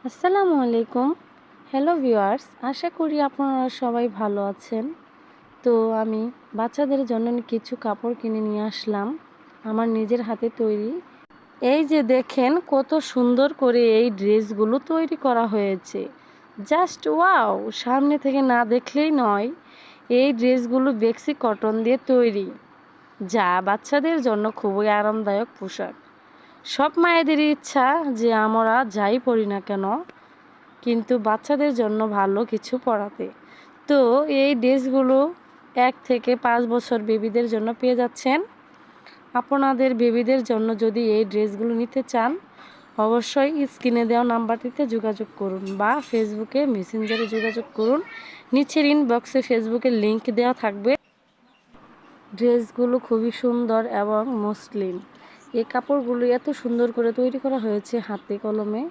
আসসালামু আলাইকুম। Hello viewers, আশা করি আপনারা সবাই ভালো আছেন। তো আমি বাচ্চাদের জন্য কিছু কাপড় কিনে নিয়ে আসলাম, আমার নিজের হাতে তৈরি। এই যে দেখেন কত সুন্দর করে এই ড্রেসগুলো তৈরি করা হয়েছে। Just wow! সামনে থেকে না দেখলেই নয়, এই ড্রেসগুলো বেক্সি কটন দিয়ে তৈরি, যা বাচ্চাদের জন্য খুবই আরামদায়ক পোশাক। সব মায়েদেরই ইচ্ছা যে আমরা যাই পরি না কেন, কিন্তু বাচ্চাদের জন্য ভালো কিছু পরাতে। তো এই ড্রেসগুলো 1 থেকে 5 বছর বেবিদের জন্য পেয়ে যাচ্ছেন। আপনাদের বেবিদের জন্য যদি এই ড্রেসগুলো নিতে চান, অবশ্যই স্ক্রিনে দেওয়া নাম্বারটিতে যোগাযোগ করুন বা ফেসবুকে মেসেঞ্জারে যোগাযোগ করুন। নিচের ইনবক্সে ফেসবুকের লিংক দেওয়া থাকবে। ড্রেসগুলো খুবই সুন্দর এবং মসলিন। এই কাপড়গুলো এত সুন্দর করে তৈরি করা হয়েছে হাতে কলমে।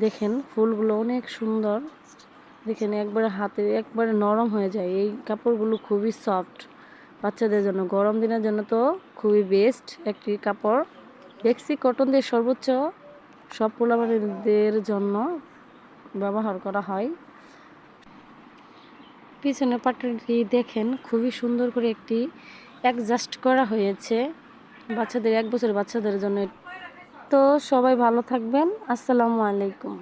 দেখেন ফুলগুলো অনেক সুন্দর, দেখেন একবারে হাতে একবারে নরম হয়ে যায়। এই কাপড়গুলো খুবই সফট, বাচ্চাদের জন্য গরম দিনের জন্য তো খুবই বেস্ট একটি কাপড়। বেক্সি কটন দিয়ে সর্বোচ্চ সব পোলাপানিদের জন্য ব্যবহার করা হয়। পিছনের পাটটি দেখেন খুবই সুন্দর করে একটি অ্যাডজাস্ট করা হয়েছে বাচ্চাদের, 1 বছর বাচ্চাদের জন্য। তো সবাই ভালো থাকবেন। আসসালামু আলাইকুম।